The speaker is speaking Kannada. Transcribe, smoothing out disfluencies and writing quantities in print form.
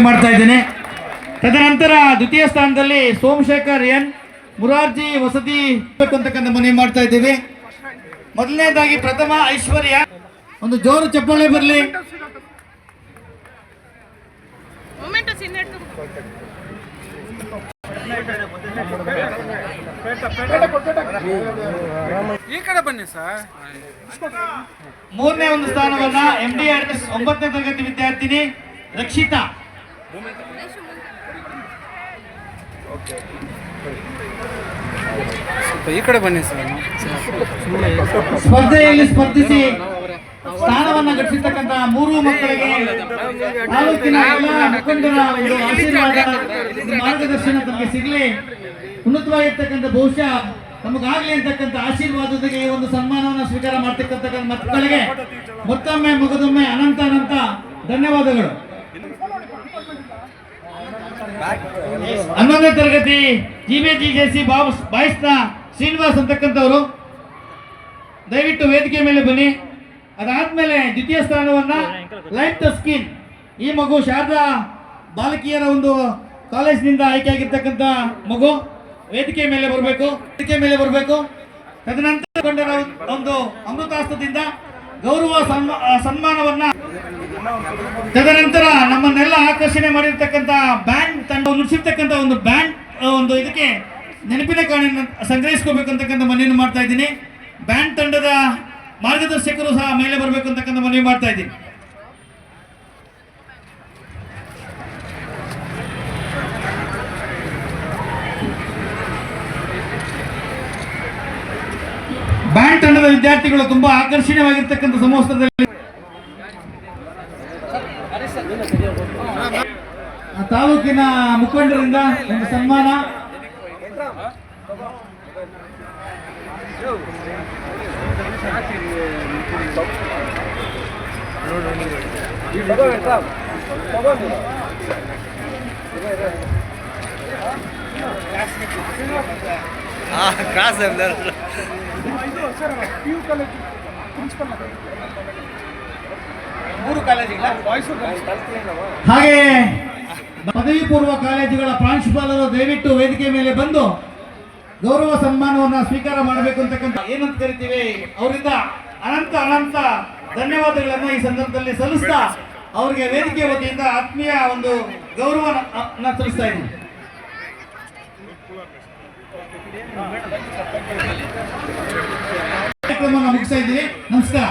ಮಾಡ್ತಾ ಇದ್ದೇನೆ. ತದನಂತರ ದ್ವಿತೀಯ ಸ್ಥಾನದಲ್ಲಿ ಸೋಮಶೇಖರ್ ಎನ್, ಮುರಾರ್ಜಿ ವಸತಿ ಅಂತಕ್ಕಂಥ ಮನವಿ ಮಾಡ್ತಾ ಇದ್ದೀವಿ. ಮೊದಲನೇದಾಗಿ ಪ್ರಥಮ ಐಶ್ವರ್ಯ, ಒಂದು ಜೋರು ಚಪ್ಪಾಳೆ ಬರಲಿ. ಈ ಕಡೆ ಬನ್ನಿ ಸರ್. ಮೂರನೇ ಒಂದು ಸ್ಥಾನವನ್ನ MDRS 9ನೇ ತರಗತಿ ವಿದ್ಯಾರ್ಥಿನಿ ರಕ್ಷಿತಾ. ಈ ಕಡೆ ಬನ್ನಿ ಸರ್. ಸ್ಪರ್ಧೆಯಲ್ಲಿ ಸ್ಪರ್ಧಿಸಿ ಸ್ಥಾನವನ್ನ ಗಳಿಸಿರ್ತಕ್ಕಂಥ ಮೂರು ಮಕ್ಕಳಿಗೆ ತಾಲೂಕಿನ ಎಲ್ಲ ಮುಖಂಡರ ಒಂದು ಆಶೀರ್ವಾದ, ಮಾರ್ಗದರ್ಶನ ತಮಗೆ ಸಿಗಲಿ, ಉನ್ನತವಾಗಿರ್ತಕ್ಕಂಥ ಬಹುಶಃ ನಮಗಾಗಲಿ ಅಂತಕ್ಕಂಥ ಆಶೀರ್ವಾದದೊಂದಿಗೆ ಈ ಒಂದು ಸನ್ಮಾನವನ್ನು ಸ್ವೀಕಾರ ಮಾಡ್ತಕ್ಕಂಥ ಮಕ್ಕಳಿಗೆ ಮತ್ತೊಮ್ಮೆ ಮಗದೊಮ್ಮೆ ಅನಂತ ಅನಂತ ಧನ್ಯವಾದಗಳು. 11ನೇ ತರಗತಿ GBGJC ಬಾಯ್ಸ್ನ ಶ್ರೀನಿವಾಸ್ ಅಂತಕ್ಕಂಥವರು ದಯವಿಟ್ಟು ವೇದಿಕೆ ಮೇಲೆ ಬನ್ನಿ. ಅದಾದ್ಮೇಲೆ ದ್ವಿತೀಯ ಸ್ಥಾನವನ್ನ ಲೈಫ್ ದ ಸ್ಕಿನ್, ಈ ಮಗು ಶಾರದಾ ಬಾಲಕಿಯರ ಒಂದು ಕಾಲೇಜಿನಿಂದ ಆಯ್ಕೆಯಾಗಿರ್ತಕ್ಕಂಥ ಮಗು ವೇದಿಕೆ ಮೇಲೆ ಬರಬೇಕು. ತದನಂತರ ಒಂದು ಅಮೃತಾಸ್ತ್ರದಿಂದ ಗೌರವ ಸನ್ಮಾನವನ್ನ, ತದನಂತರ ನಮ್ಮನ್ನೆಲ್ಲ ಆಕರ್ಷಣೆ ಮಾಡಿರ್ತಕ್ಕಂಥ ಬ್ಯಾಂಡ್ ತಂಡ ನುಡಿಸಿರ್ತಕ್ಕಂಥ ಒಂದು ಬ್ಯಾಂಡ್ ಒಂದು ಇದಕ್ಕೆ ನೆನಪಿನ ಕಾಣಿನ ಸಂಗ್ರಹಿಸ್ಕೋಬೇಕಂತಕ್ಕಂಥ ಮನವಿಯನ್ನು ಮಾಡ್ತಾ ಇದ್ದೀನಿ. ಬ್ಯಾಂಡ್ ತಂಡದ ಮಾರ್ಗದರ್ಶಕರು ಸಹ ಮೇಲೆ ಬರಬೇಕು ಅಂತಕ್ಕಂಥ ಮನವಿ ಮಾಡ್ತಾ ಇದ್ದೀನಿ. ಬ್ಯಾಂಡ್ ತಂಡದ ವಿದ್ಯಾರ್ಥಿಗಳು ತುಂಬಾ ಆಕರ್ಷಣೀಯವಾಗಿರ್ತಕ್ಕಂಥ ಸಮವಸ್ತ್ರದಲ್ಲಿ ತಾಲೂಕಿನ ಮುಖಂಡರಿಂದ ಒಂದು ಸನ್ಮಾನ. ಹಾಗೆ ಪದವಿ ಪೂರ್ವ ಕಾಲೇಜುಗಳ ಪ್ರಾಂಶುಪಾಲರು ದಯವಿಟ್ಟು ವೇದಿಕೆ ಮೇಲೆ ಬಂದು ಗೌರವ ಸನ್ಮಾನವನ್ನ ಸ್ವೀಕಾರ ಮಾಡಬೇಕು ಅಂತಕ್ಕಂಥ ಏನಂತ ಕರಿತೀವಿ, ಅವರಿಂದ ಅನಂತ ಅನಂತ ಧನ್ಯವಾದಗಳನ್ನ ಈ ಸಂದರ್ಭದಲ್ಲಿ ಸಲ್ಲಿಸ್ತಾ ಅವರಿಗೆ ವೇದಿಕೆ ವತಿಯಿಂದ ಆತ್ಮೀಯ ಒಂದು ಗೌರವ ಸಲ್ಲಿಸ್ತಾ ಇದ್ದೀನಿ. ಕಾರ್ಯಕ್ರಮ ಮುಗಿಸ್ತಾ ಇದ್ದೀವಿ. ನಮಸ್ಕಾರ.